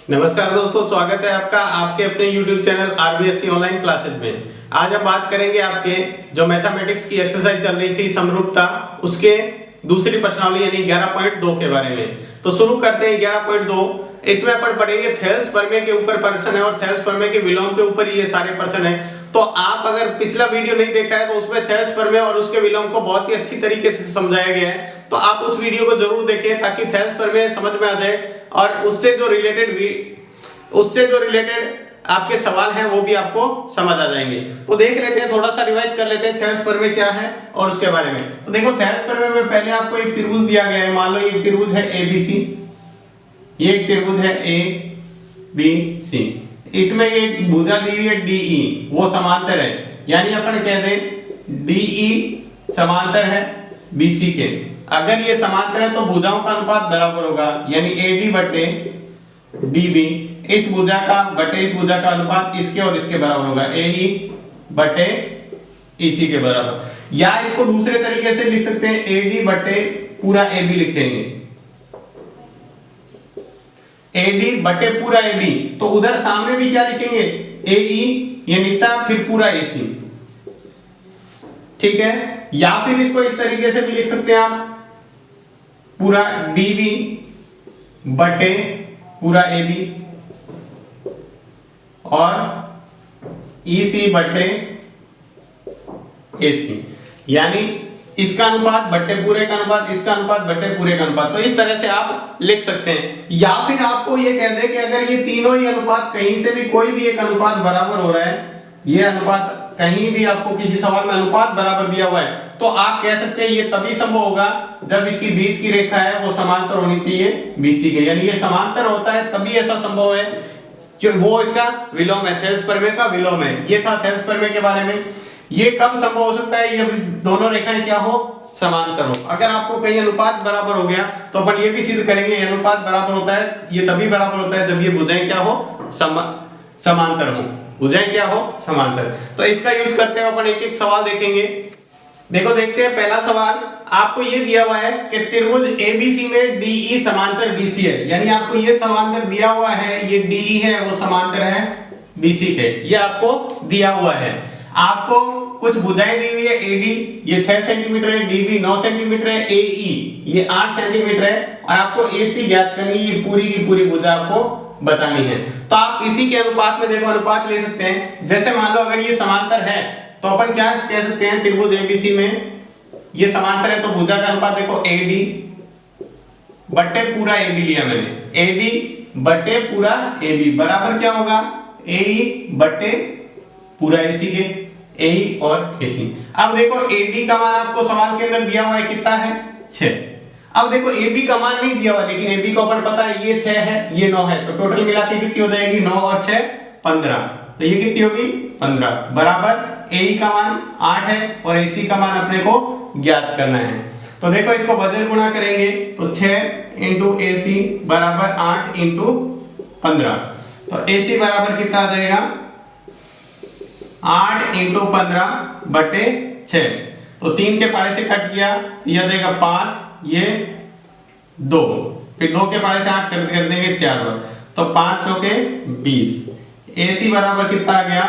नमस्कार दोस्तों, स्वागत है आपका आपके अपने YouTube channel RBSC online classes में। आज हम बात करेंगे आपके जो मैथमेटिक्स की एक्सरसाइज चल रही थी समरूपता, उसके दूसरी प्रश्नावली यानी 11.2 के बारे में। तो शुरू करते हैं 11.2। इसमें अपन पढ़ेंगे थेल्स प्रमेय के ऊपर प्रश्न है और थेल्स प्रमेय के विलोम के ऊपर ये सारे प्रश्न है। तो आप अगर पिछला वीडियो नहीं देखा है तो उसमें थेल्स प्रमेय और उसके विलोम को बहुत ही अच्छी तरीके से समझाया गया है, तो आप उस वीडियो को जरूर देखें ताकि थेल्स प्रमेय समझ में आ जाए और उससे जो रिलेटेड आपके सवाल हैं वो भी आपको समझ आ जाएंगे। तो देख लेते हैं, थोड़ा सा रिवाइज कर लेते हैं थेल्स प्रमेय क्या है और उसके बारे में। तो देखो थेल्स प्रमेय में पहले आपको एक त्रिभुज दिया गया है। मान लो ये त्रिभुज है ABC, ये एक त्रिभुज है ABC, इसमें एक भुजा दी हुई है DE, वो समांतर है, यानी अपन कह दें DE समांतर है BC के। अगर ये समांतर है तो भुजाओं का अनुपात बराबर होगा, यानी AD बटे BB, इस भुजा का बटे इस भुजा का अनुपात इसके और इसके बराबर होगा, AE बटे EC के बराबर। या इसको दूसरे तरीके से लिख सकते हैं, AD बटे पूरा AB लिखेंगे, AD बटे पूरा AB। तो उधर सामने भी क्या लिखेंगे, AE यानी फिर पूरा AC, ठीक है। या फिर इसको इस तरीके से भी लिख सकते हैं आप, पूरा DB बटे पूरा AB और EC बटे AC, यानी इसका अनुपात बटे पूरे का अनुपात, इसका अनुपात बटे पूरे का अनुपात। तो इस तरह से आप लिख सकते हैं। या फिर आपको ये कह दें कि अगर ये तीनों ही अनुपात कहीं से भी कोई भी एक अनुपात बराबर हो रहा है, ये अनुपात कहीं भी आपको किसी सवाल में अनुपात बराबर दिया हुआ है, तो आप कह सकते हैं ये तभी संभव होगा जब इसकी बीच की रेखा है वो समांतर होनी चाहिए BC के, यानी ये समांतर होता है तभी ऐसा संभव है, जो वो इसका विलोम है, थेल्स प्रमेय का विलोम है। ये था थेल्स प्रमेय के बारे में। ये कब संभव हो सकता है, ये दोनों रेखाएं क्या हो, समांतर हो। अगर आपको कहीं अनुपात बराबर हो गया तो अपन ये भी सिद्ध करेंगे ये अनुपात बराबर होता है, ये तभी बराबर होता है जब ये भुजाएं क्या हो, समांतर हो, भुजाएं क्या हो, समांतर। तो इसका यूज करते हुए अपन एक एक सवाल देखेंगे। देखो देखते हैं पहला सवाल। आपको ये दिया हुआ है कि त्रिभुज ABC में DE समांतर BC है, यानी आपको ये समांतर दिया हुआ है, ये DE है वो समांतर है BC के, ये आपको दिया हुआ है। आपको कुछ भुजाएं दी हुई है, AD ये 6 सेंटीमीटर है, DB 9 सेंटीमीटर है, AE ये 8 सेंटीमीटर है, और आपको AC ज्ञात करनी, ये पूरी की पूरी भुजा आपको बतानी है। तो आप इसी के अनुपात में देखो अनुपात ले सकते हैं। जैसे मान लो अगर ये समांतर है तो अपन क्या कह सकते हैं, त्रिभुज ABC में ये समांतर है तो भुजा का अनुपात देखो AD बटे पूरा AB लिया मैंने, AD बटे पूरा AB बराबर क्या होगा, AE बटे पूरा AC के, AE और AC। अब देखो AD का मान आपको सवाल के अंदर दिया हुआ है, कितना है, 6। अब देखो AB का मान नहीं दिया हुआ, लेकिन AB को अपन पता है ये 6 है ये 9 है, तो टोटल मिला के कितनी हो जाएगी, 9 और 6 15, तो ये कितनी होगी 15 बराबर AE का मान 8 है और AC का मान अपने को ज्ञात करना है। तो देखो इसको वजन गुणा करेंगे तो 6 इंटू AC बराबर 8 इंटू 15, तो AC बराबर कितना आ जाएगा, 8 इंटू 15 बटे 6, तो 3 के पारे से कट गया, यह आ जाएगा 5, ये 2, फिर 2 के पारे से 8 कट कर देंगे 4 बार, तो 5 चौके 20, AC बराबर कितना आ गया,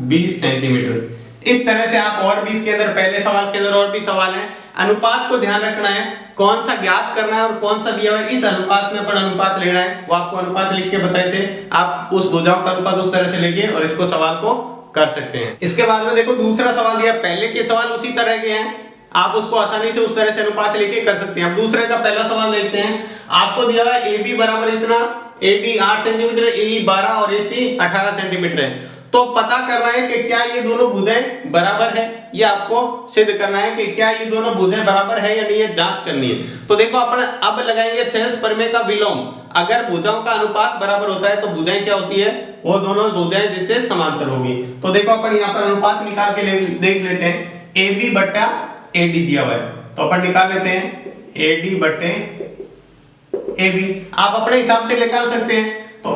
20 सेंटीमीटर। इस तरह से आप और भी इसके अंदर, पहले सवाल के अंदर और भी सवाल हैं। अनुपात को ध्यान रखना है, कौन सा ज्ञात करना है और कौन सा दिया हुआ है, इस अनुपात में अपन अनुपात लेना है। वो आपको अनुपात लिख के बताए थे, आप उस भुजाओं का अनुपात उस तरह से लेके और इसको सवाल को कर सकते हैं। इसके बाद में देखो दूसरा सवाल दिया, पहले के सवाल उसी तरह के हैं, आप उसको आसानी से उस तरह से अनुपात लेके कर सकते हैं। अब दूसरे का पहला सवाल देखते हैं। आपको दिया हुआ है AB बराबर इतना, AD 8 सेंटीमीटर, AE 12 और AC 18 सेंटीमीटर है। तो पता करना है कि क्या ये दोनों भुजाएं बराबर है, ये आपको सिद्ध करना है कि क्या ये दोनों भुजाएं बराबर है या नहीं, ये जांच करनी है। तो देखो अपन अब लगाएंगे थेल्स प्रमेय का विलोम। अगर भुजाओं का अनुपात बराबर होता है तो भुजाएं क्या होती है, वो दोनों भुजाएं जिससे समांतर होगी। तो देखो अपन यहाँ पर अनुपात निकाल के देख लेते हैं। AB बट्टा AD दिया हुआ है तो अपन निकाल लेते हैं AD बट्टे AB, आप अपने हिसाब से निकाल सकते हैं। तो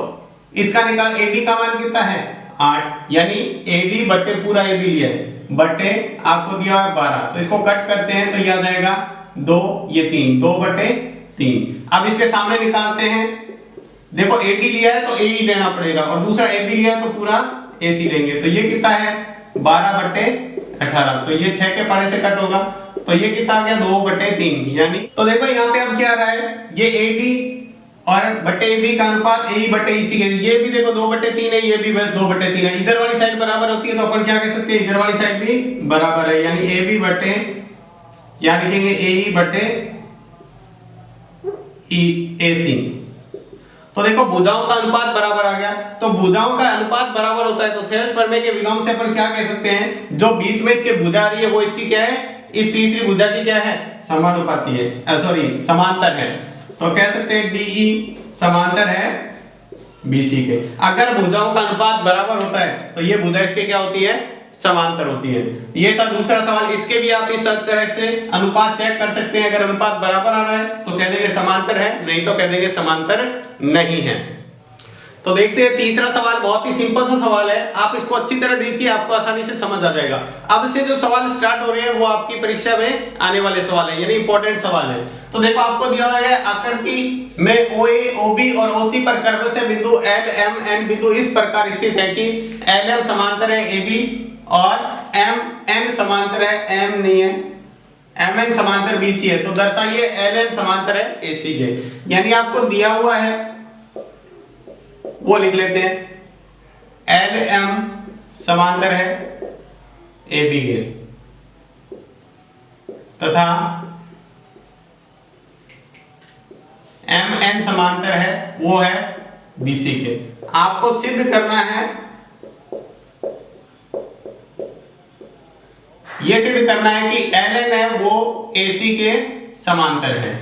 इसका निकाल, AD का मान कितना है 8, यानी AD बट्टे पूरा AB लिया है, बट्टे आपको दिया हुआ है 12, तो इसको कट करते हैं तो ये आ जाएगा 2, ये 3, 2 बट्टे 3। अब इसके सामने निकालते हैं देखो AD लिया है तो AE लेना पड़ेगा और दूसरा AB लिया है तो पूरा AC लेंगे। तो ये कितना है 12/18, तो ये 6 के पड़े से कट होगा, तो ये कितना आ गया 2/3 यानी। तो देखो यहाँ पे अब क्या आ रहा है, ये AD और बटे AB का अनुपात AE बटे EC के, ये भी देखो 2/3 है, ये भी 2/3 है, इधर वाली साइड बराबर होती है तो अपन क्या कह सकते हैं, इधर वाली साइड भी बराबर है, यानी AB बटे क्या लिखेंगे AE बटे AC। तो देखो भुजाओं का अनुपात बराबर आ गया, तो भुजाओं का अनुपात बराबर होता है तो थेल्स प्रमेय के विलोम से अपन क्या कह सकते हैं, जो बीच में इसके भुजा आ रही है वो इसकी क्या है, इस तीसरी भुजा की क्या है, समानुपाती है, सॉरी समांतर है, तो कह सकते हैं DE समांतर है BC के। अगर भुजाओं का अनुपात बराबर होता है तो ये भुजा इसके क्या होती है, समांतर होती है। ये था दूसरा सवाल, इसके भी आप इस तरह से अनुपात चेक कर सकते हैं, अगर अनुपात बराबर आ रहा है तो कह देंगे समांतर है, नहीं तो कह देंगे समांतर नहीं है। तो देखते हैं तीसरा सवाल, बहुत ही सिंपल सा सवाल है, आप इसको अच्छी तरह देखिए, आपको आसानी से समझ आ जाएगा। अब से जो सवाल स्टार्ट हो रहे हैं वो आपकी परीक्षा में आने वाले सवाल है, यानी इंपॉर्टेंट सवाल है। तो देखो आपको दिया हुआ है आकृति में OA, OB और OC पर कर्व से बिंदु L, M, N बिंदु इस प्रकार स्थित है कि LM समांतर है AB और MN समांतर है, M नहीं है, MN समांतर BC है, तो दर्शाइए LN समांतर है AC के। यानी आपको दिया हुआ है वो लिख लेते हैं, LM समांतर है AB के तथा MN समांतर है वो है BC के। आपको सिद्ध करना है, ये सिद्ध करना है कि LN है वो AC के समांतर है।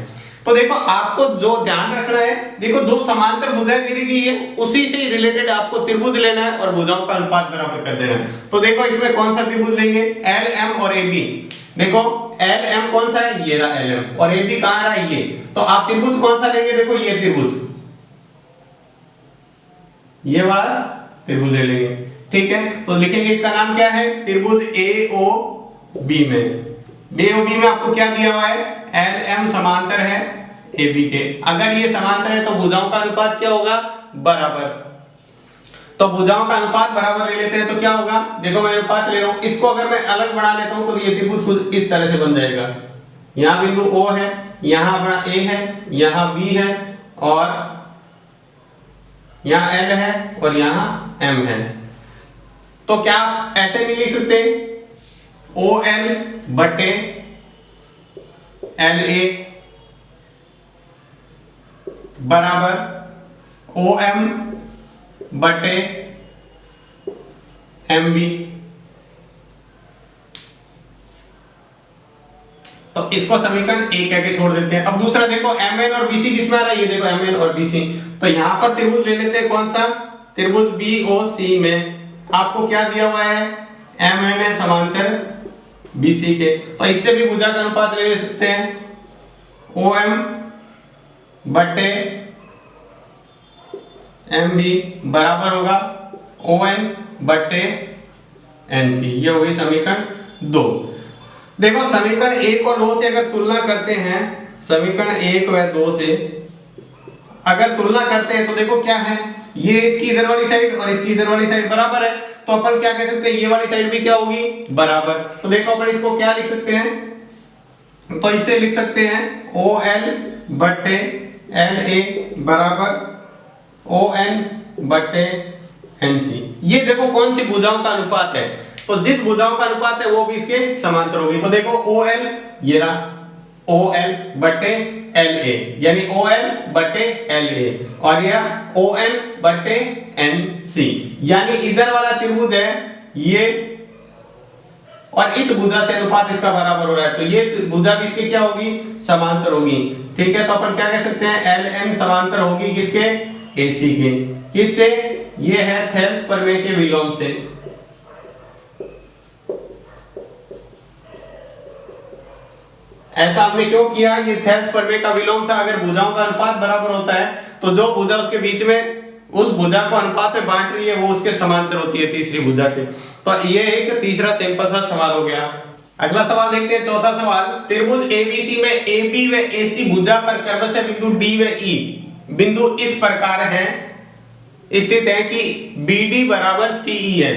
तो देखो आपको जो ध्यान रखना है, देखो जो समांतर भुजाएं दी गई है उसी से रिलेटेड आपको त्रिभुज लेना है और भुजाओं का अनुपात बराबर कर देना है। तो देखो इसमें कौन सा त्रिभुज लेंगे, LM और AB। देखो LM कौन सा है, ये रहा LM, और AB कहां रहा है, ये। तो आप त्रिभुज कौन सा लेंगे, देखो ये त्रिभुज, ये वाला त्रिभुज ले लेंगे, ठीक है। तो लिखेंगे इसका नाम क्या है, त्रिभुज AOB में। AOB में आपको क्या दिया हुआ है, LM समांतर है AB के। अगर ये समांतर है तो भुजाओं का अनुपात क्या होगा, बराबर। तो भुजाओं का अनुपात बराबर ले लेते हैं तो क्या होगा, देखो मैं अनुपात ले रहा हूं, इसको अगर मैं अलग बना लेता हूं तो ये त्रिभुज कुछ इस तरह से बन जाएगा। यहां बिंदु O है, यहां अपना A है, यहां B है और यहां L है और यहां M है। तो क्या ऐसे नहीं लिख सकते, OL बटे LA बराबर OM बटे MB। तो इसको समीकरण 1 कह के छोड़ देते हैं। अब दूसरा देखो MN और BC किसमें आ रहा है, ये देखो MN और BC। तो यहां पर त्रिभुज ले लेते हैं, कौन सा, त्रिभुज BOC में आपको क्या दिया हुआ है, MN है समांतर BC के। तो इससे भी भुजा का अनुपात ले सकते हैं, OM बटे MB बराबर होगा ON बटे NC। ये हो गई समीकरण 2। देखो समीकरण 1 और 2 से अगर तुलना करते हैं, समीकरण 1 व 2 से अगर तुलना करते हैं तो देखो क्या है, ये इसकी इधर वाली साइड और इसकी इधर वाली साइड बराबर है, तो अपन क्या कह सकते हैं, ये वाली साइड भी क्या होगी, बराबर। तो देखो अपन इसको क्या लिख सकते हैं, तो इसे लिख सकते हैं OL बटे LA बराबर ON बटे NC। ये देखो कौन सी भुजाओं का अनुपात है, तो जिस भुजाओं का अनुपात है वो भी इसके समांतर होगी। तो देखो OL ये रहा, OL बटे LA यानी OL बटे LA और यह ON बटे NC, यानी इधर वाला त्रिभुज है ये और इस भुजा से अनुपात इसका बराबर हो रहा है, तो ये भुजा भी इसके क्या होगी, समांतर होगी, ठीक है। तो अपन क्या कह सकते हैं, LM समांतर होगी किसके, AC के। किससे, ये है थेल्स प्रमेय के विलोम से। ऐसा आपने क्यों किया, ये थेल्स प्रमेय का विलोम था। अगर भुजाओं का अनुपात बराबर होता है तो जो भुजा उसके बीच में उस भुजा को अनुपात में बांट रही है वो उसके समांतर होती है तीसरी भुजा के। तो ये एक तीसरा सिंपल सा सवाल हो गया। अगला सवाल देखते हैं, चौथा सवाल, त्रिभुज ABC में AB व AC भुजा पर कर्व से बिंदु D व E बिंदु इस प्रकार है स्थित है कि BD बराबर CE है,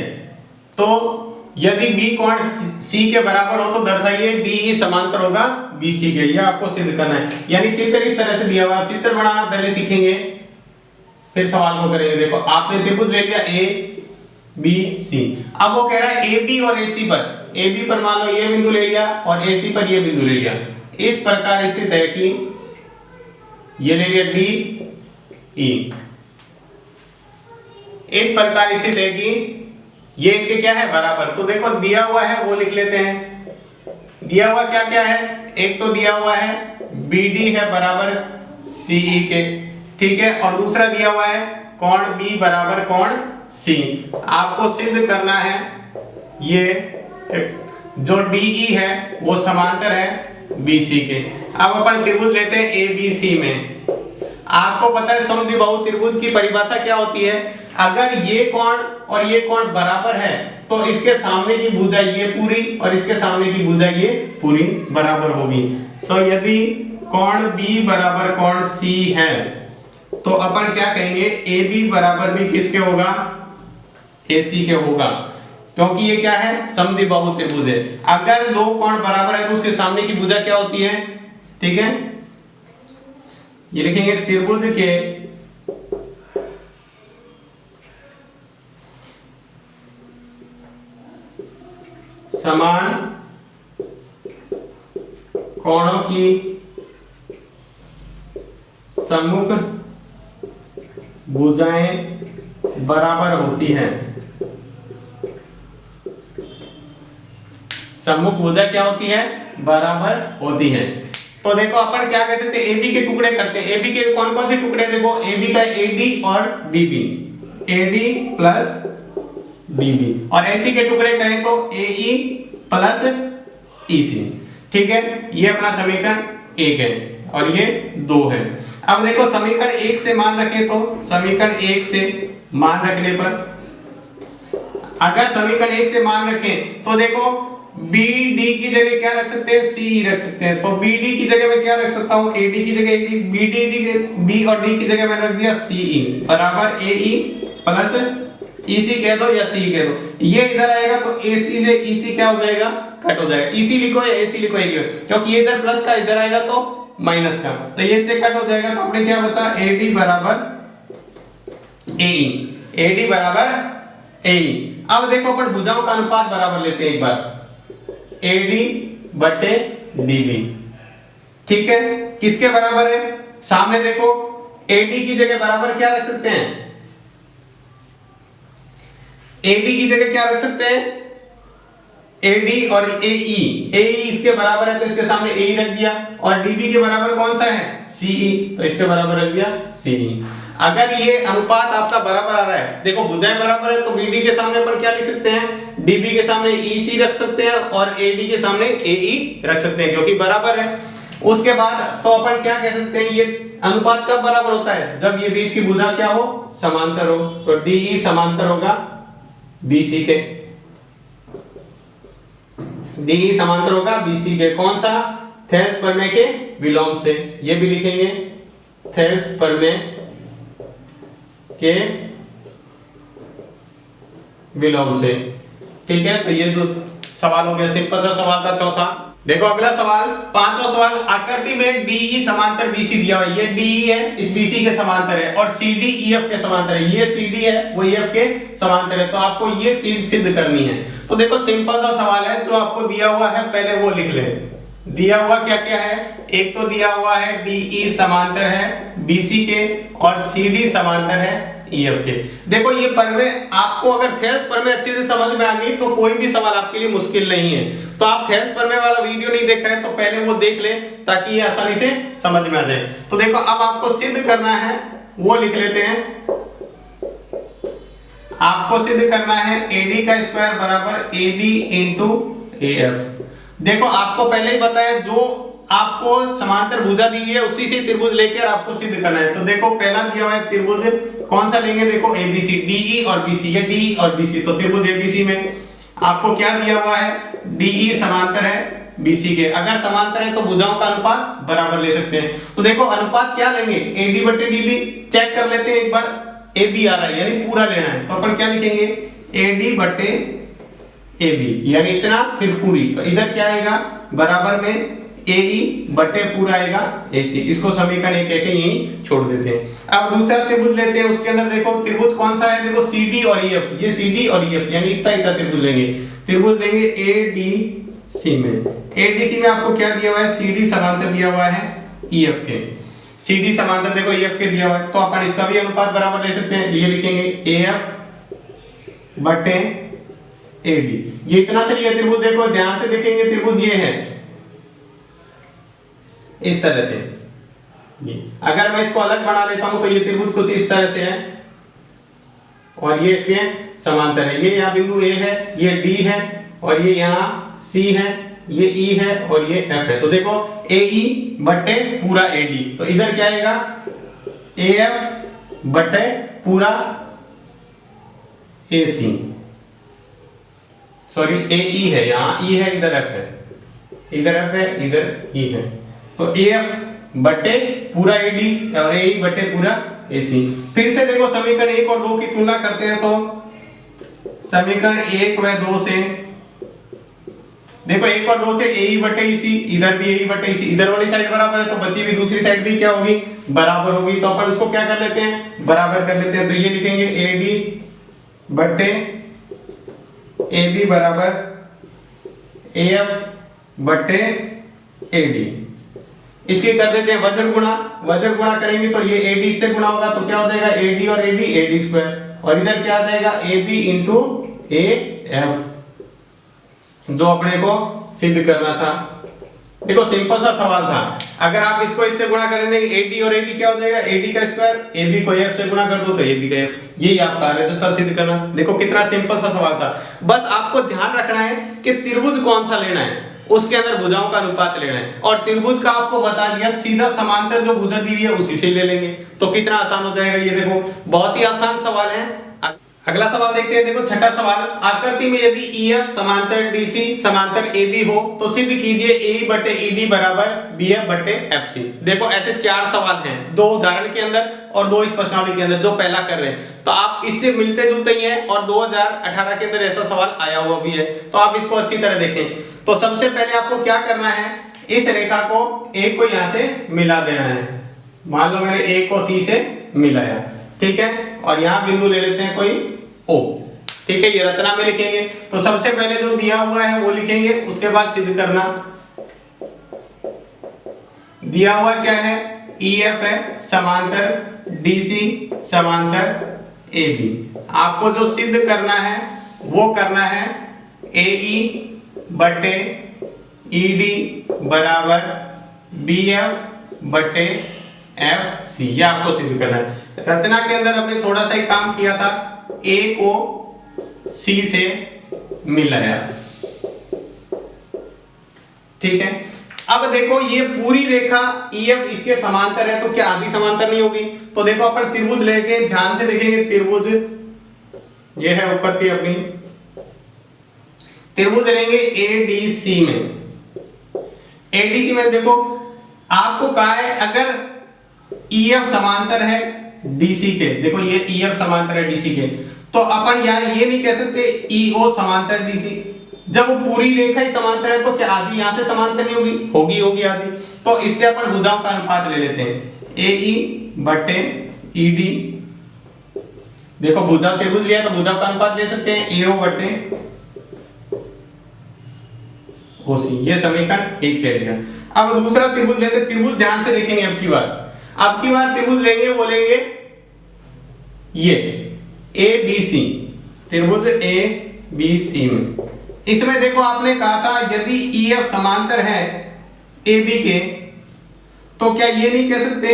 तो यदि B कोण C के बराबर हो तो दर्शाइए DE समांतर होगा BC के। यह आपको सिद्ध करना है, यानी चित्र इस तरह से दिया हुआ। आप चित्र बनाना पहले सीखेंगे फिर सवाल को करेंगे। देखो आपने त्रिभुज ले लिया ABC, अब वो कह रहा है AB और AC पर, AB पर मान लो ये बिंदु ले लिया और AC पर ये बिंदु ले लिया। इस प्रकार स्थित है कि ये ले लिया DE, इस प्रकार स्थित है कि ये इसके क्या है बराबर। तो देखो दिया हुआ है वो लिख लेते हैं। दिया हुआ क्या क्या है, एक तो दिया हुआ है BD है बराबर CE के, ठीक है, और दूसरा दिया हुआ है कोण B बराबर कोण C। आपको सिद्ध करना है ये जो DE है वो समांतर है BC के। अब अपन त्रिभुज लेते हैं ABC में। आपको पता है समद्विबाहु त्रिभुज की परिभाषा क्या होती है, अगर ये कोण और ये कोण बराबर है तो इसके सामने की भुजा ये पूरी और इसके सामने की भुजा ये पूरी बराबर होगी। तो यदि कोण B बराबर कोण C है तो अपन क्या कहेंगे, AB बराबर भी किसके होगा, AC के होगा, क्योंकि ये क्या है समद्विबाहु त्रिभुज है। अगर दो कोण बराबर है तो उसके सामने की भुजा क्या होती है, ठीक है, ये लिखेंगे त्रिभुज के समान कोणों की सम्मुख भुजाएं बराबर होती हैं। सम्मुख भुजा क्या होती है, बराबर होती है। तो देखो अपन क्या कह सकते हैं, AB के टुकड़े करते हैं। AB के कौन कौन से टुकड़े, देखो AB का AD और BB, AD प्लस BB, और AC के टुकड़े करें तो AE प्लस EC, ठीक है। ये अपना समीकरण 1 है और ये 2 है। अब देखो समीकरण 1 से मान रखें तो समीकरण 1 से मान रखने पर, अगर समीकरण 1 से मान रखें तो देखो BD की जगह क्या रख सकते हैं, CE रख सकते हैं। तो BD की जगह मैं क्या रख सकता हूँ, AD की जगह AD, BD की B और D की जगह मैंने रख दिया CE बराबर AE प्लस EC कह दो या CE कह दो। ये इधर आएगा तो AC से EC क्या हो जाएगा, कट हो जाएगा। EC लिखो या AC लिखो, क्योंकि ये इधर प्लस का इधर आएगा तो माइनस का, तो ये से कट हो जाएगा। तो अपने क्या बचा, AD बराबर AE, AD बराबर AE। अब देखो अपन भुजाओं का अनुपात बराबर लेते हैं एक बार, AD बटे DB, ठीक है, किसके बराबर है, सामने देखो AD की जगह बराबर क्या रख सकते हैं, AD की जगह क्या रख सकते हैं, AD और AE, AE इसके बराबर है तो इसके सामने AE रख दिया, और DB के बराबर कौन सा है, CE, तो इसके बराबर रख दिया CE। अगर ये अनुपात आपका बराबर आ रहा है, देखो भुजाएं बराबर है तो BD के सामने पर क्या लिख सकते हैं, DB के सामने EC रख सकते हैं और AD के सामने AE रख सकते हैं क्योंकि बराबर है। उसके बाद तो अपन क्या कह सकते हैं, ये अनुपात कब बराबर होता है, जब ये बीच की भुजा क्या हो, समांतर हो। तो DE समांतर होगा BC के, DE समांतर होगा BC के, कौन सा, थेल्स प्रमेय के विलोम से। ये भी लिखेंगे थेल्स प्रमेय के विलोम से, ठीक है। तो ये दो सवाल हो गया, सिंपल सा सवाल था चौथा। देखो अगला सवाल, पांचवा सवाल, आकृति में DE समांतर BC दिया हुआ है, ये DE है इस BC के समांतर है, और CD EF के समांतर है, ये CD है वो EF के समांतर है। तो आपको ये चीज सिद्ध करनी है। तो देखो सिंपल सा सवाल है, जो आपको दिया हुआ है पहले वो लिख ले। दिया हुआ क्या क्या है, एक तो दिया हुआ है DE समांतर है BC के और CD समांतर है EF के। देखो ये प्रमेय आपको अगर थेल्स प्रमेय अच्छे से समझ में आ गई तो कोई भी सवाल आपके लिए मुश्किल नहीं है। तो आप थेल्स प्रमेय वाला वीडियो नहीं देखा है तो पहले वो देख ले ताकि ये आसानी से समझ में आ जाए। तो देखो अब आपको सिद्ध करना है, वो लिख लेते हैं। आपको सिद्ध करना है AD का स्क्वायर बराबर AB इंटू AF। देखो आपको पहले ही बताया, जो आपको समांतर भुजा दी गई है उसी से त्रिभुज लेकर आपको सिद्ध करना है। तो देखो पहला दिया हुआ है त्रिभुज, कौन सा लेंगे, देखो ABC, DE और BC, ये DE और BC, तो त्रिभुज ABC में आपको क्या दिया हुआ है, DE समांतर है BC के। अगर समांतर है तो भुजाओं का अनुपात बराबर ले सकते हैं। तो देखो अनुपात क्या लेंगे, AD बटे DB। चेक कर लेते हैं एक बार, AB आ रहा है यानी पूरा लेना है, तो अपन क्या लिखेंगे, AD बटे AB यानी इतना फिर पूरी। तो इधर क्या आएगा, बराबर में AE बटे पूरा आएगा AC। इसको समीकरण 1 कह के यहीं छोड़ देते हैं। अब दूसरा त्रिभुज लेते हैं, उसके अंदर देखो त्रिभुज कौन सा है, देखो CD और EF, ये CD और EF यानी इतना इतना त्रिभुज लेंगे। त्रिभुज लेंगे ADC में। ADC में आपको क्या दिया हुआ है, CD समांतर दिया हुआ है EF के। CD समांतर देखो EF के दिया हुआ है, तो अपन इसका भी अनुपात बराबर ले सकते हैं। ये लिखेंगे AF बटे AD। ये इतना से लिया त्रिभुज, देखो ध्यान से देखेंगे त्रिभुज ये है इस तरह से। ये अगर मैं इसको अलग बना लेता हूं तो ये त्रिभुज कुछ इस तरह से है और ये इसके समांतर है। ये यहाँ बिंदु A है, ये D है और ये यहाँ C है, ये E है और ये F है। तो देखो AE बटे पूरा AD, तो इधर क्या आएगा, AF बटे पूरा AC। सॉरी AE है, यहाँ E है, इधर F है, इधर F है, इधर E है। तो AF बटे पूरा AD और AE बटे पूरा AC। फिर से देखो समीकरण 1 और 2 की तुलना करते हैं, तो समीकरण 1 व 2 से देखो 1 और 2 से AE बटे EC, इधर भी AE बटे EC, इधर वाली साइड बराबर है तो बची हुई दूसरी साइड भी क्या होगी, बराबर होगी। तो अपन इसको क्या कर लेते हैं, बराबर कर लेते हैं। तो ये लिखेंगे AD बटे AB बराबर AF बटे AD। इसके कर देते हैं वजन गुणा, वजन गुणा करेंगे तो ये AD से गुणा होगा तो क्या हो जाएगा, AD और AD AD स्क्वायर, और इधर क्या आ जाएगा AB इंटू AF, जो अपने को सिद्ध करना था। देखो सिंपल सा सवाल था। अगर आप इसको इससे गुणा कर देंगे AD और AD क्या हो जाएगा, AD का स्क्वायर, AB को AF से गुणा कर दो तो AB का AF, यही आपका रास्ता सिद्ध करना। देखो कितना सिंपल सा सवाल था। बस आपको ध्यान रखना है कि त्रिभुज कौन सा लेना है, उसके अंदर भुजाओं का अनुपात लेना है, और त्रिभुज का आपको बता दिया, सीधा समांतर जो भुजा दी हुई है उसी से ले लेंगे। तो कितना आसान हो जाएगा, ये देखो बहुत ही आसान सवाल है। अगला सवाल देखते हैं। देखो छठा सवाल, आकृति में यदि EF समांतर DC समांतर AB हो तो सिद्ध कीजिए AE बटे ED बराबर BF बटे FC। देखो ऐसे 4 सवाल हैं, 2 उदाहरण के अंदर और 2 इस प्रश्नावली के अंदर जो पहला कर रहे हैं। तो आप इससे मिलते जुलते ही हैं और 2018 के अंदर ऐसा सवाल आया हुआ भी है, तो आप इसको अच्छी तरह देखें। तो सबसे पहले आपको क्या करना है, इस रेखा को A को यहाँ से मिला देना है। मान लो मैंने A को C से मिलाया, ठीक है, और यहाँ बिंदु ले लेते हैं कोई O, ठीक है, ये रचना में लिखेंगे। तो सबसे पहले जो दिया हुआ है वो लिखेंगे, उसके बाद सिद्ध करना। दिया हुआ क्या है, EF है समांतर DC समांतर AB। आपको जो सिद्ध करना है वो करना है AE बटे ED बराबर BF बटे FC, ये आपको सिद्ध करना है। रचना के अंदर हमने थोड़ा सा ही काम किया था, A को C से मिलाया, ठीक है। अब देखो ये पूरी रेखा EF इसके समांतर है, तो क्या आधी समांतर नहीं होगी। तो देखो अपन त्रिभुज लेके ध्यान से देखेंगे, त्रिभुज ये है उत्पत्ति अपनी, त्रिभुज लेंगे ADC में। ADC में देखो आपको कहा है अगर EF समांतर है DC के, देखो ये EF समांतर है DC के, तो अपन यहाँ ये नहीं कह सकते EO समांतर DC। जब वो पूरी रेखा ही समांतर है तो क्या आधी यहाँ से समांतर नहीं होगी, होगी होगी आधी। तो इससे अपन भुजाओं का अनुपात ले लेते हैं, AE बटे ED। देखो भुजा त्रिभुज लिया तो भुजाओं का अनुपात ले सकते हैं, AO बटे OC। ये समीकरण 1 कह दिया। अब दूसरा त्रिभुज लेते हैं, त्रिभुज ध्यान से देखेंगे। अब की बार त्रिभुज लेंगे, वो लेंगे ये ABC, त्रिभुज ABC में। इसमें देखो आपने कहा था यदि EF समांतर है AB के, तो क्या ये नहीं कह सकते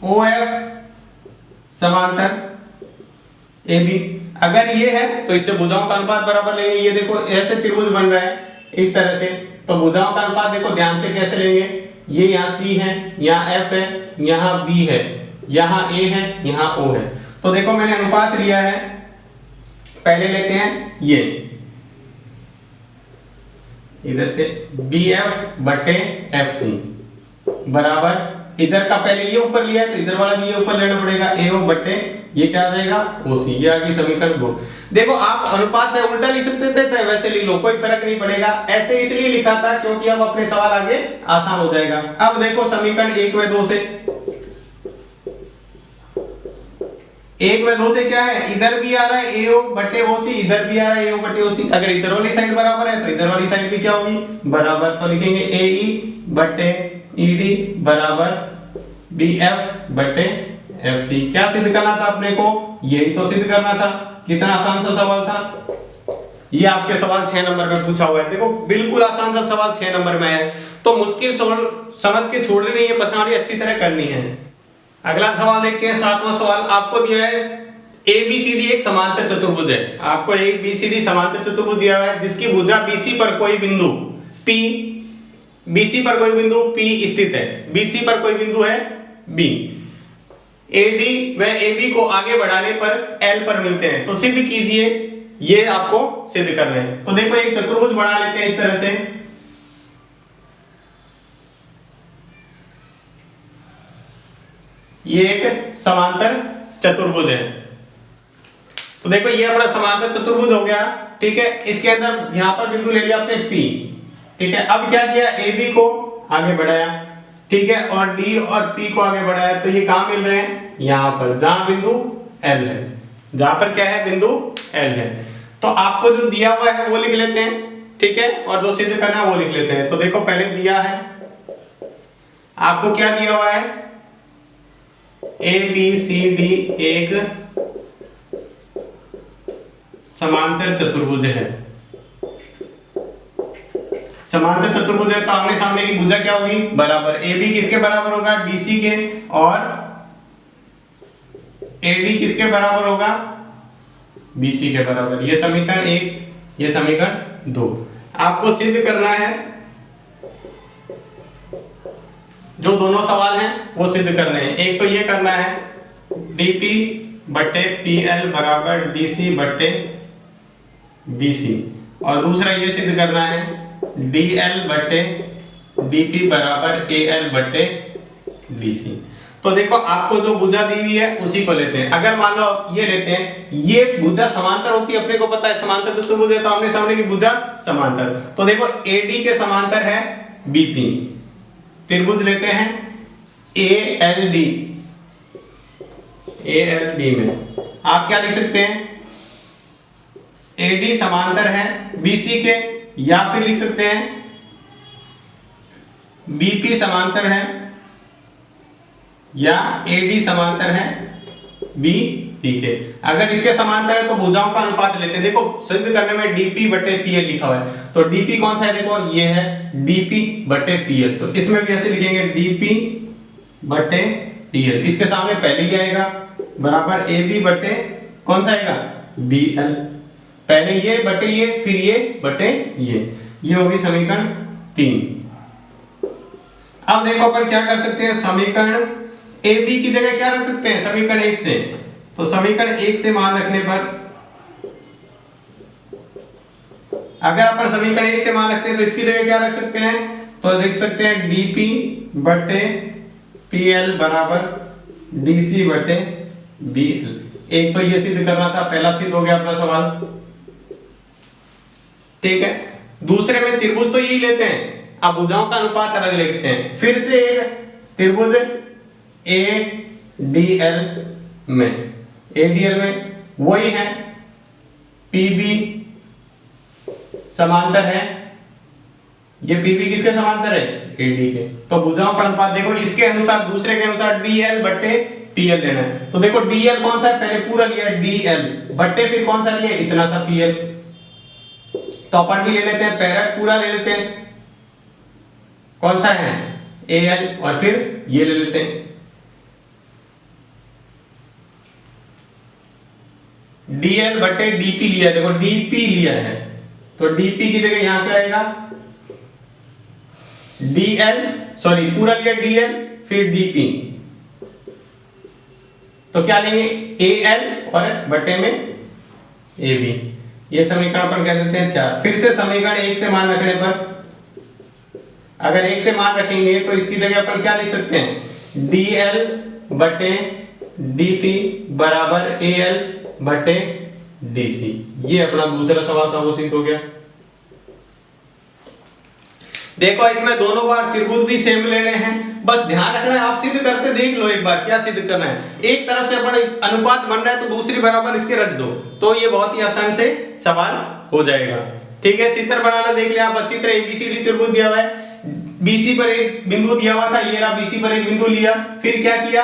OF समांतर AB। अगर ये है तो इससे भुजाओं का अनुपात बराबर लेंगे। ये देखो ऐसे त्रिभुज बन रहा है इस तरह से, तो भुजाओं का अनुपात देखो ध्यान से कैसे लेंगे, ये यहाँ C है, यहाँ F है, यहाँ B है, यहाँ A है, यहाँ O है। तो देखो मैंने अनुपात लिया है, पहले लेते हैं ये इधर से BF बटे FC बराबर इधर का पहले ये ऊपर लिया है तो इधर वाला भी ये ऊपर लेना पड़ेगा AO बटे ये क्या आ जाएगा OC। ये आ गई समीकरण 2। देखो आप अनुपात चाहे उल्टा लिख सकते थे चाहे वैसे लिख लो, कोई फर्क नहीं पड़ेगा। ऐसे इसलिए लिखा था क्योंकि अब अपने सवाल आगे आसान हो जाएगा। अब देखो समीकरण 1 व 2 से, 1 व 2 से क्या है, इधर भी आ रहा है AO बटे OC, इधर भी आ रहा है AO बटे OC। अगर इधर वाली साइड बराबर है तो इधर वाली साइड भी क्या होगी बराबर, तो लिखेंगे AE बटे ED बराबर BF बटे FC। क्या सिद्ध करना था अपने को, यही तो सिद्ध करना था। कितना आसान सा सवाल था। ये आपके सवाल 6 नंबर में पूछा हुआ है। देखो बिल्कुल आसान सा सवाल 6 नंबर में है, तो मुश्किल समझ के छोड़नी नहीं है, पछाड़ी अच्छी तरह करनी है। अगला सवाल देखते हैं 7वां सवाल। आपको दिया है ABCD एक समांतर चतुर्भुज है। आपको ABCD समांतर चतुर्भुज दिया हुआ है जिसकी भुजा BC पर कोई बिंदु P, BC पर कोई बिंदु P स्थित है, BC पर कोई बिंदु है B, AD व AB को आगे बढ़ाने पर L पर मिलते हैं। तो सिद्ध कीजिए, ये आपको सिद्ध करना है। तो देखो एक चतुर्भुज बना लेते हैं इस तरह से। ये एक समांतर चतुर्भुज है। तो देखो ये अपना समांतर चतुर्भुज हो गया, ठीक है। इसके अंदर यहां पर बिंदु ले लिया आपने P, ठीक है। अब क्या किया, AB को आगे बढ़ाया, ठीक है, और D और P को आगे बढ़ाया। तो ये कहां मिल रहे हैं, यहां पर जहां बिंदु L है, जहां पर क्या है बिंदु L है। तो आपको जो दिया हुआ है वो लिख लेते हैं, ठीक है, और जो सिद्ध करना है वो लिख लेते हैं। तो देखो पहले दिया है आपको, क्या दिया हुआ है, ABCD एक समांतर चतुर्भुज है। समांतर चतुर्भुज है तो आमने सामने की भुजा क्या होगी बराबर, AB किसके बराबर होगा DC के, और AD किसके बराबर होगा BC के बराबर। ये समीकरण 1, ये समीकरण 2। आपको सिद्ध करना है, जो दोनों सवाल हैं वो सिद्ध करने हैं। एक तो ये करना है DP बटे PL बराबर DC बटे BC, और दूसरा ये सिद्ध करना है DL बटे DP बराबर AL बटे DC। तो देखो आपको जो भुजा दी हुई है उसी को लेते हैं। अगर मान लो ये लेते हैं, ये भुजा समांतर होती है, अपने को पता है समांतर चतुर्भुज है तो आमने सामने की भुजा समांतर। तो देखो AD के समांतर है BP, त्रिभुज लेते हैं ALD, ALD में आप क्या लिख सकते हैं, AD समांतर है BC के, या फिर लिख सकते हैं BP समांतर है, या AD समांतर है BP के। अगर इसके समांतर है तो भुजाओं का अनुपात लेते हैं। देखो सिद्ध करने में DP बटे PL लिखा हुआ है, तो DP कौन सा है, देखो ये है DP बटे PL। तो इसमें भी ऐसे लिखेंगे DP बटे PL, इसके सामने पहले ही आएगा बराबर AB बटे कौन सा आएगा BL, पहले ये बटे ये, फिर ये बटे ये होगी समीकरण 3। अब देखो अपन क्या कर सकते हैं, समीकरण AB की जगह क्या रख सकते हैं समीकरण 1 से। तो समीकरण 1 से मान रखने पर, अगर अपन समीकरण 1 से मान रखते हैं तो इसकी जगह क्या रख सकते हैं, तो लिख सकते हैं DP बटे PL बराबर DC बटे BL। एक तो ये सिद्ध करना था, पहला सिद्ध हो गया अपना सवाल, ठीक है। दूसरे में त्रिभुज तो यही लेते हैं, अब भुजाओं का अनुपात अलग लेते हैं। फिर से एक त्रिभुज ADL में वही है, PB समांतर है, ये PB किसके समांतर है AD के। तो भुजाओं का अनुपात देखो इसके अनुसार, दूसरे के अनुसार DL बटे PL लेना है। तो देखो DL कौन सा है, पहले पूरा लिया है DL बटे फिर कौन सा लिया इतना सा PL। तो अपन भी ले लेते हैं, पहले पूरा ले लेते हैं, कौन सा है AL, और फिर ये ले लेते हैं DL बटे DP लिया है। देखो DP लिया है तो DP की जगह यहां क्या आएगा DL, सॉरी पूरा लिया DL फिर DP, तो क्या लेंगे AL और बटे में AB। ये समीकरण अपन कह देते हैं 4। फिर से समीकरण 1 से मान रखने पर अगर 1 से मान रखेंगे तो इसकी जगह अपन क्या लिख सकते हैं, dl बटे dt बराबर al बटे dc। ये अपना दूसरा सवाल था, वो सिद्ध हो गया। देखो इसमें दोनों बार त्रिभुज भी सेम लेने हैं, बस ध्यान रखना है, आप सिद्ध करते देख लो एक बार क्या सिद्ध करना है। एक तरफ से अपन अनुपात बन रहा है तो दूसरी बराबर इसके रख दो, तो ये बहुत ही आसान से सवाल हो जाएगा। ठीक है, चित्र बनाना देख लिया आप। चित्र एबीसीडी त्रिभुज दिया हुआ है, BC पर एक बिंदु दिया हुआ था, ये रहा BC पर एक बिंदु लिया, फिर क्या किया,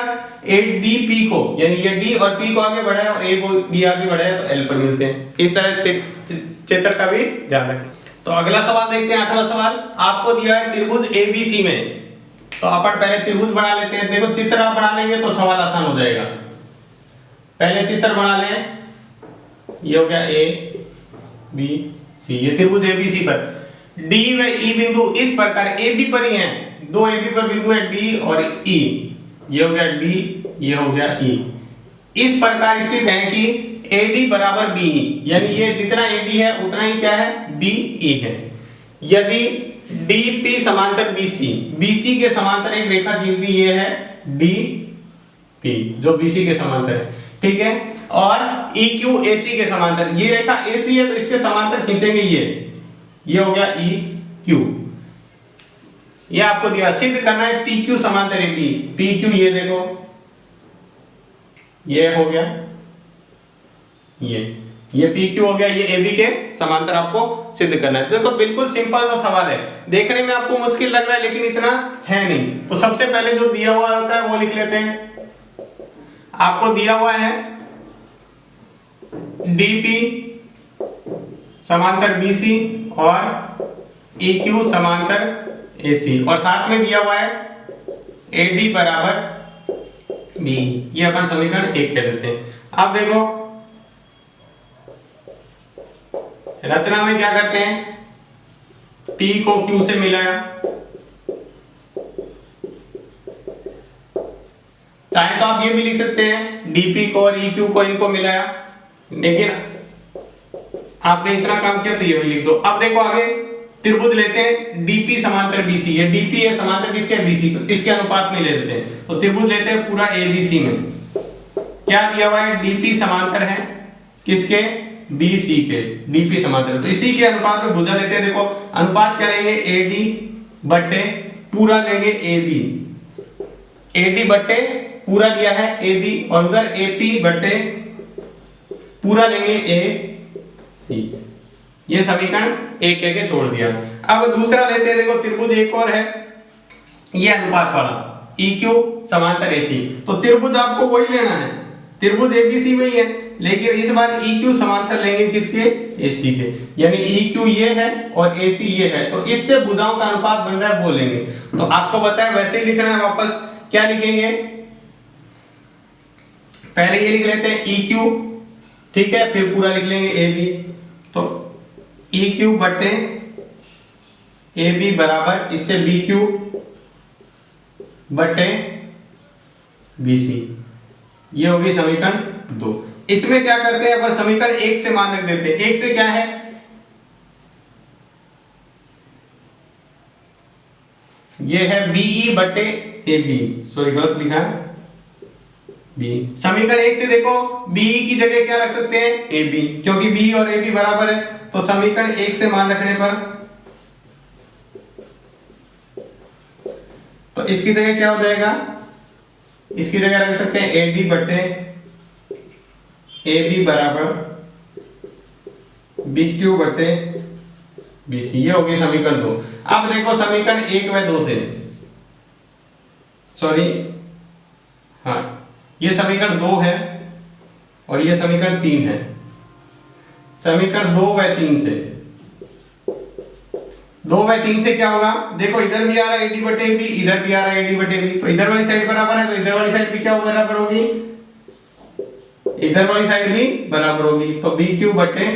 ADP को यानी ये D और P को आगे बढ़ाया और A को D आगे बढ़ाया तो L पर मिलते हैं। इस तरह चित्र का भी ध्यान रखें। तो अगला सवाल देखते हैं, 8वां सवाल आपको दिया है त्रिभुज ABC में। तो अपन पहले त्रिभुज बना लेते हैं। देखो चित्र आप बना लेंगे तो सवाल आसान हो जाएगा। पहले चित्र बना लें, ये हो गया ABC, ये त्रिभुज ABC पर D व E बिंदु इस प्रकार AB पर ही हैं, दो AB पर बिंदु है D और E, ये हो गया D, ये हो गया E। इस प्रकार स्थित है कि AD बराबर BE, यानी ये जितना AD है उतना ही क्या है, BE है। यदि DP समांतर BC के समांतर एक रेखा खींच दी, ये है DP जो BC के समांतर है, ठीक है। और EQ AC के समांतर, ये रेखा AC है तो इसके समांतर खींचेंगे, ये हो गया EQ। ये आपको दिया, सिद्ध करना है PQ समांतर AB। PQ ये देखो, ये हो गया, ये PQ हो गया, ये AB के समांतर आपको सिद्ध करना है। देखो बिल्कुल सिंपल सा सवाल है, देखने में आपको मुश्किल लग रहा है लेकिन इतना है नहीं। तो सबसे पहले जो दिया हुआ होता है वो लिख लेते हैं। आपको दिया हुआ है DP समांतर BC और EQ समांतर AC, और साथ में दिया हुआ है AD बराबर B। ये अपन समीकरण 1 कह देते हैं। अब देखो रचना में क्या करते हैं, P को Q से मिलाया, चाहे तो आप ये भी लिख सकते हैं DP को और EQ को इनको मिलाया, लेकिन आपने इतना काम किया तो ये भी लिख दो। अब देखो आगे त्रिभुज लेते हैं DP समांतर BC, ये DP है समांतर किसके, BC, तो इसके अनुपात में ले लेते हैं। तो त्रिभुज लेते हैं पूरा ABC में, क्या दिया हुआ है, DP समांतर है किसके, BC के, DP समांतर, तो इसी के अनुपात में भुजा लेते हैं। देखो अनुपात क्या लेंगे, AD बट्टे पूरा लेंगे AB, AD बट्टे पूरा लिया है AB, और उधर AP बट्टे पूरा लेंगे AC। ये समीकरण 1 के छोड़ दिया। अब दूसरा लेते हैं, देखो त्रिभुज एक और है, ये अनुपात वाला EQ समांतर AC। तो त्रिभुज आपको वही लेना है, त्रिभुज ABC में ही है, लेकिन इस बार EQ समांतर लेंगे किसके, AC के, यानी EQ ये है और AC ये है, तो इससे भुजाओं का अनुपात बन रहा है वो लेंगे। तो आपको बताया वैसे ही लिखना है, वापस क्या लिखेंगे, पहले ये लिख लेते हैं EQ, ठीक है, फिर पूरा लिख लेंगे AB। तो EQ बटे AB बराबर इससे BQ बटे BC, ये होगी समीकरण 2। इसमें क्या करते हैं, पर समीकरण 1 से मान रख देते हैं। 1 से क्या है, ये है BE बटे AB, सॉरी गलत लिखा है, B। समीकरण 1 से देखो BE की जगह क्या रख सकते हैं, AB, क्योंकि BE और AB बराबर है, तो समीकरण 1 से मान रखने पर तो इसकी जगह क्या हो जाएगा, इसकी जगह रख सकते हैं AD बटे AB बराबर BQ बटे BC, ये होगी समीकरण 2। अब देखो समीकरण 1 व 2 से, सॉरी हाँ, ये समीकरण 2 है और ये समीकरण 3 है। समीकरण 2 व 3 से, 2 व 3 से क्या होगा, देखो इधर भी आ रहा है AD बटे AB, इधर भी आ रहा है AD बटे AB, तो इधर वाली साइड बराबर है, तो इधर वाली साइड भी क्या बराबर होगी, इधर वाली साइड भी बराबर होगी, तो BQ बटे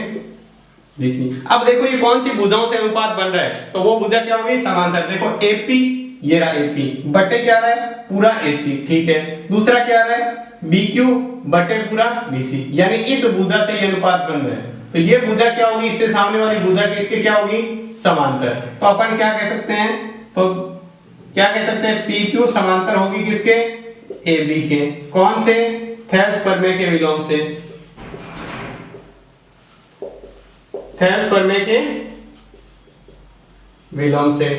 BC। अब देखो ये कौन सी भुजाओं से अनुपात बन रहा है, तो वो भुजा क्या होगी, समांतर। देखो AP, ये रहा AP बटे क्या रहा है, पूरा AC, ठीक है। दूसरा क्या रहा है, BQ बटे पूरा BC, यानी इस भुजा से ये अनुपात बन रहा है, तो ये भुजा क्या होगी, इससे सामने वाली भुजा के इसके क्या होगी, समांतर। तो अपन क्या कह सकते हैं, तो क्या कह सकते हैं, पी क्यू समांतर होगी किसके, ए बी के, कौन से, थेल्स प्रमेय के विलोम से, थेल्स प्रमेय के विलोम से।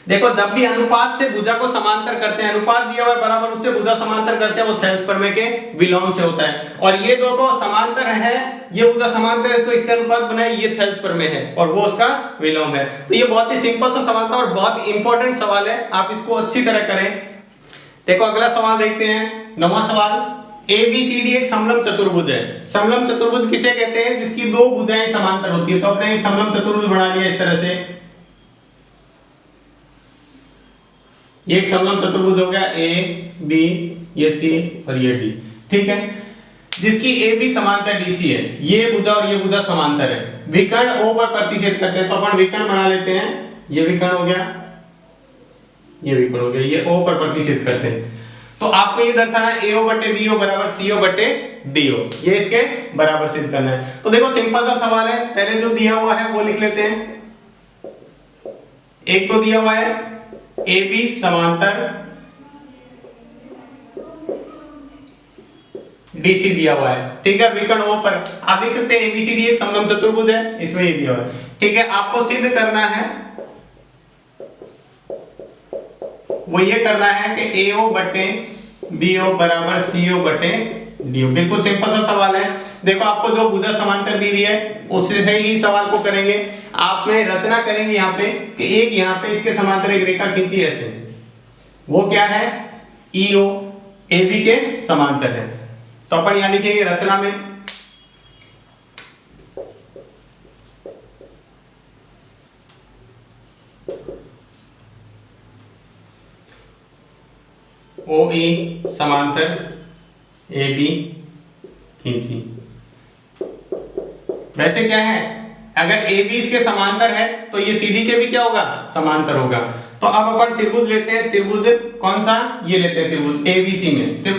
देखो जब भी अनुपात से भुजा को समांतर करते हैं, अनुपात दिया हुआ है बराबर, उससे भुजा समांतर करते हैं, वो थेल्स प्रमेय के विलोम से होता है। और ये दो को समांतर है, ये भुजा समांतर है तो इससे अनुपात बना है, ये थेल्स प्रमेय है और वो उसका विलोम है। तो ये बहुत ही सिंपल सा सवाल था और बहुत इंपॉर्टेंट सवाल है, आप इसको अच्छी तरह करें। देखो अगला सवाल देखते हैं, 9वां सवाल। ABCD एक समलंब चतुर्भुज है। समलंब चतुर्भुज किसे कहते हैं, जिसकी दो भुजाएं समांतर होती है। तो अपने एक समलंब चतुर्भुज बना लिया इस तरह से, ये एक समलंब चतुर्भुज हो गया, A B ये C और ये D, ठीक है, जिसकी AB समांतर DC है, ये भुजा और ये भुजा समांतर है, विकर्ण O पर प्रतिच्छेद करते हैं। तो अपन विकर्ण बना लेते हैं, ये विकर्ण हो गया, ये विकर्ण हो गया, ये O पर प्रतिच्छेद करते हैं। तो आपको ये दर्शाना है AO बटे BO बराबर CO बटे DO, ये इसके बराबर सिद्ध करना है। तो देखो सिंपल सा सवाल है, पहले जो दिया हुआ है वो लिख लेते हैं। एक तो दिया हुआ है AB समांतर DC दिया हुआ है, ठीक है, विकर्ण O पर आप लिख सकते हैं ABCD एक समलंब चतुर्भुज है, इसमें ये दिया हुआ है, ठीक है। आपको सिद्ध करना है, वो ये करना है कि AO बटे BO बराबर CO बटे DO। बिल्कुल सिंपल सा सवाल है। देखो आपको जो भुजा समांतर दी हुई है उससे ही सवाल को करेंगे। आप में रचना करेंगे यहाँ पे कि एक यहाँ पे इसके समांतर एक रेखा खींची ऐसे, वो क्या है, EO AB के समांतर है। तो अपन यहाँ लिखेंगे रचना में OE समांतर AB खींची। वैसे क्या है, अगर AB इसके समांतर है तो ये CD के भी क्या होगा, समांतर होगा। तो अब अपन त्रिभुज लेते हैं, त्रिभुज कौन सा, ये लेते हैं त्रिभुज ABC में, तो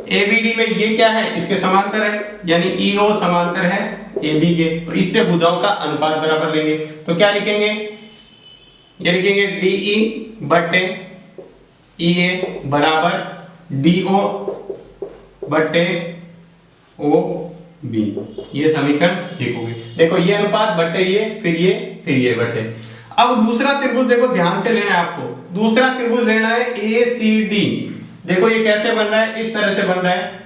ABD में ये क्या है, इसके समांतर है, यानी EO समांतर है AB के, तो इससे भुजाओं का अनुपात बराबर लेंगे। तो क्या लिखेंगे, ये लिखेंगे DE बटे EA बराबर DO बटे OB, ये समीकरण 1 होगी। देखो ये अनुपात बटे ये, फिर ये बटे। अब दूसरा त्रिभुज देखो ध्यान से लेना है आपको, दूसरा त्रिभुज लेना है ACD। देखो ये कैसे बन रहा है, इस तरह से बन रहा है,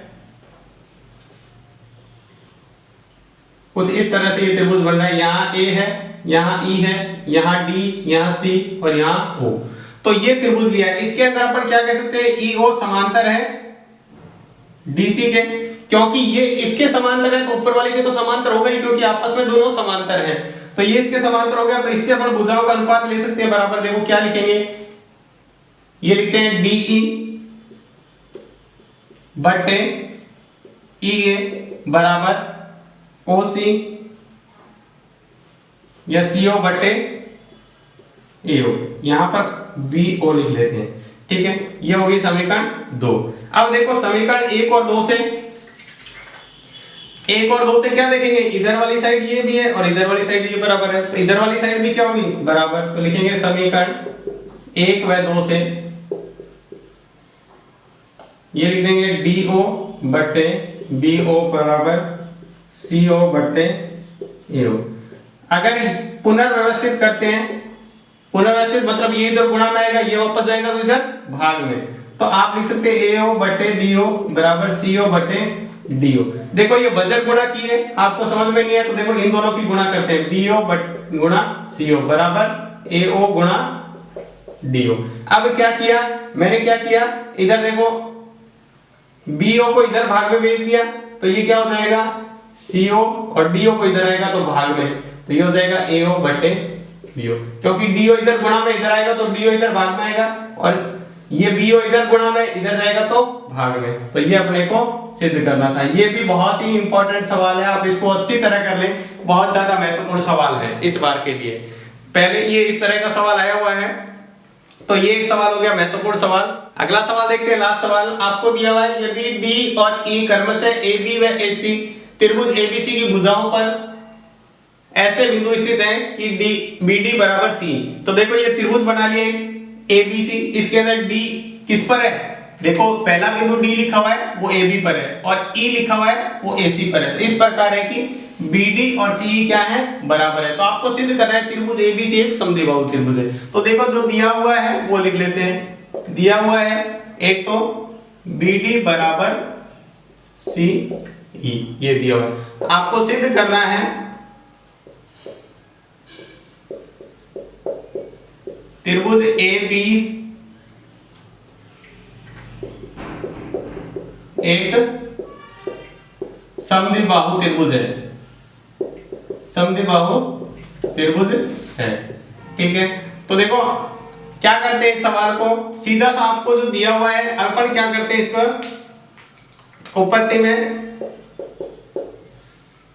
कुछ इस तरह से ये त्रिभुज बन रहा है। यहाँ A है, यहाँ E है, यहाँ D, यहाँ C और यहाँ O। तो ये त्रिभुज लिया है, इसके अंदर अपन क्या कह सकते हैं, EO समांतर है DC के, क्योंकि ये इसके समांतर है तो ऊपर वाले के तो समांतर होगा ही, क्योंकि आपस में दोनों समांतर हैं। तो ये इसके समांतर हो गया, तो इससे अपन भुजाओं का अनुपात ले सकते हैं बराबर। देखो क्या लिखेंगे, ये लिखते हैं DE बटे EA बराबर OC या CO बटे AO, यहां पर BO लिख लेते हैं, ठीक है। ये होगी समीकरण 2। अब देखो समीकरण 1 और 2 से क्या देखेंगे, इधर वाली साइड ये भी है और इधर वाली साइड ये बराबर है, तो इधर वाली साइड भी क्या होगी, बराबर। तो लिखेंगे समीकरण 1 व 2 से ये लिख देंगे DO बटे BO बराबर CO बटे AO। अगर पुनर्व्यवस्थित करते हैं, पुनर्व्यवस्थित मतलब ये इधर गुणा में आएगा, ये वापस जाएगा तो इधर भाग में, तो आप लिख सकते हैं AO बटे BO बराबर CO बटे DO। देखो ये वजन गुणा की है, आपको समझ में नहीं है तो देखो इन दोनों की गुणा करते हैं, BO गुणा CO बराबर AO गुणा DO। अब क्या किया मैंने, क्या किया, इधर देखो BO को इधर भाग में भेज दिया, तो ये क्या हो जाएगा, CO और DO को इधर आएगा तो भाग में, तो ये हो जाएगा AO बटे BO, क्योंकि DO इधर गुणा में इधर आएगा तो DO इधर भाग में आएगा, और ये BO इधर गुणा में इधर जाएगा तो भाग में। तो ये अपने को सिद्ध करना था। ये भी बहुत ही इंपॉर्टेंट सवाल है, आप इसको अच्छी तरह कर लें, बहुत ज्यादा महत्वपूर्ण सवाल है इस बार के लिए। पहले ये इस तरह का सवाल आया हुआ है, तो ये एक सवाल हो गया महत्वपूर्ण सवाल। अगला सवाल देखते हैं, लास्ट सवाल आपको दिया हुआ है, यदि D और E क्रमशः AB व AC त्रिभुज ABC की भुजाओं पर ऐसे बिंदु स्थित हैं कि डी बी डी बराबर सी। तो देखो ये त्रिभुज बना लिए ए बी सी, इसके अंदर डी किस पर है, देखो पहला बिंदु डी लिखा हुआ है वो ए बी पर है और ई लिखा हुआ है वो ए सी पर है। तो इस प्रकार है कि बी डी और सी क्या है, बराबर है। तो आपको सिद्ध करना है त्रिभुज ए बी सी एक समद्विबाहु त्रिभुज है। तो देखो जो दिया हुआ है वो लिख लेते हैं। दिया हुआ है एक तो बी डी बराबर सी ई, ये दिया हुआ है। आपको सिद्ध करना है त्रिभुज ए बी एक समद्विबाहु त्रिभुज है, समद्विबाहु त्रिभुज है। ठीक है, तो देखो क्या करते हैं इस सवाल को, सीधा सा आपको जो दिया हुआ है अपन क्या करते हैं, इस पर उपपत्ति में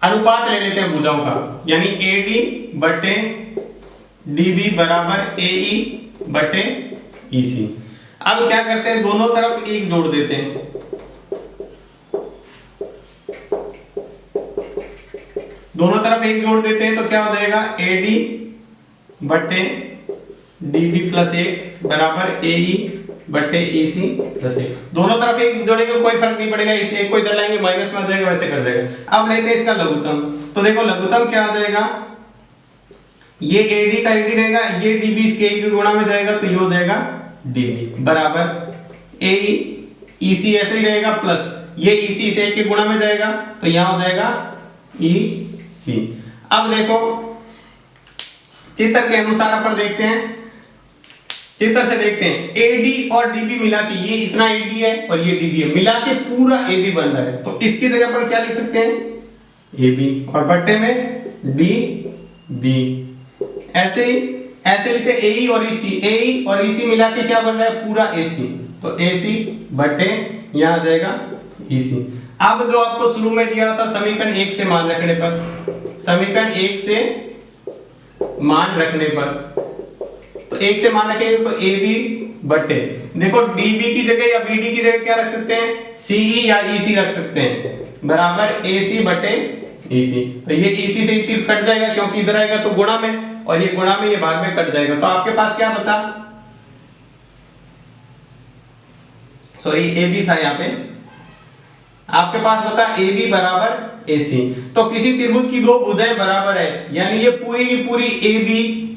अनुपात ले लेते हैं भुजाओं का, यानी ए डी बटे डी बी बराबर ए ई बटे ई सी। अब क्या करते हैं, दोनों तरफ एक जोड़ देते हैं, दोनों तरफ एक जोड़ देते हैं। तो क्या हो जाएगा, ए डी बटे डी बी प्लस एक बराबर ए ई बटे ई सी प्लस एक। दोनों तरफ एक जोड़ेंगे कोई फर्क नहीं पड़ेगा, इसे एक को इधर लाएंगे माइनस में आ जाएगा, वैसे कर देगा। अब लेते हैं इसका लघुत्तम। तो देखो लघुत्तम क्या आ जाएगा, ये ए डी का ए डी रहेगा, ये डी बी इसके एक गुणा में जाएगा तो ये हो जाएगा डी बी बराबर ए ई सी ऐसे ही रहेगा प्लस ये ई सी इसे एक के गुणा में जाएगा तो यहां हो जाएगा ई सी। अब देखो चित्र के अनुसार अपन देखते हैं, चित्र से देखते हैं AD और DB मिला के ये इतना AD है और ये DB है, मिला के पूरा AB बन रहा है। तो इसकी जगह पर क्या लिख सकते हैं, AB और बट्टे में DB। ऐसे लिखते हैं AE और EC, AE और EC मिला के क्या बन रहा है, पूरा AC। तो AC बट्टे यहाँ आ जाएगा EC। अब जो आपको शुरू में दिया था समीकरण 1 से मान रखने पर, समीकरण 1 से मान रखने पर, तो 1 से मान रखेंगे तो AB बटे, देखो DB की जगह या BD की जगह क्या रख सकते हैं, CE या EC रख सकते हैं बराबर AC बटे EC। तो ये EC से EC कट जाएगा क्योंकि इधर आएगा तो गुणा में, और ये गुणा में ये भाग में कट जाएगा। तो आपके पास क्या बचा, सॉरी AB था यहाँ पे, आपके पास बचा AB बराबर AC। तो किसी त्रिभुज की दो भुजाएं बराबर है, यानी ये पूरी की पूरी AB,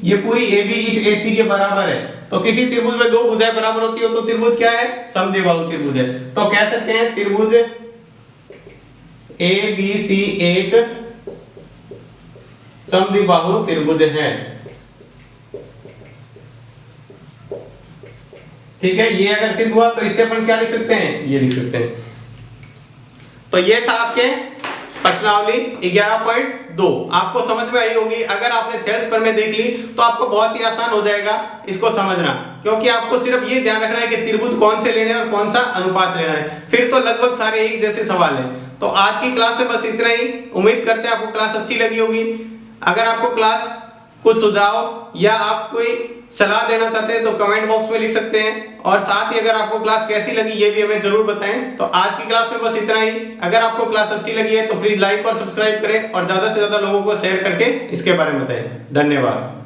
ये पूरी AB इस AC के बराबर है। तो किसी त्रिभुज में दो भुजाएं बराबर होती हो तो त्रिभुज क्या है, समद्विबाहु त्रिभुज है। तो कह सकते हैं त्रिभुज ABC एक समद्विबाहु त्रिभुज है। ठीक है, ये अगर सिद्ध हुआ तो इससे अपन क्या लिख सकते हैं, ये लिख सकते हैं। तो ये था आपके प्रश्नावली 11.2, आपको समझ में आई होगी। अगर आपने थेल्स पर में देख ली तो आपको बहुत ही आसान हो जाएगा इसको समझना, क्योंकि आपको सिर्फ ये ध्यान रखना है कि त्रिभुज कौन से लेने हैं और कौन सा अनुपात लेना है, फिर तो लगभग सारे एक जैसे सवाल हैं। तो आज की क्लास में बस इतना ही, उम्मीद करते हैं आपको क्लास अच्छी लगी होगी। अगर आपको क्लास कुछ सुझाव या आप कोई सलाह देना चाहते हैं तो कमेंट बॉक्स में लिख सकते हैं, और साथ ही अगर आपको क्लास कैसी लगी ये भी हमें जरूर बताएं। तो आज की क्लास में बस इतना ही। अगर आपको क्लास अच्छी लगी है तो प्लीज लाइक और सब्सक्राइब करें और ज्यादा से ज्यादा लोगों को शेयर करके इसके बारे में बताएं। धन्यवाद।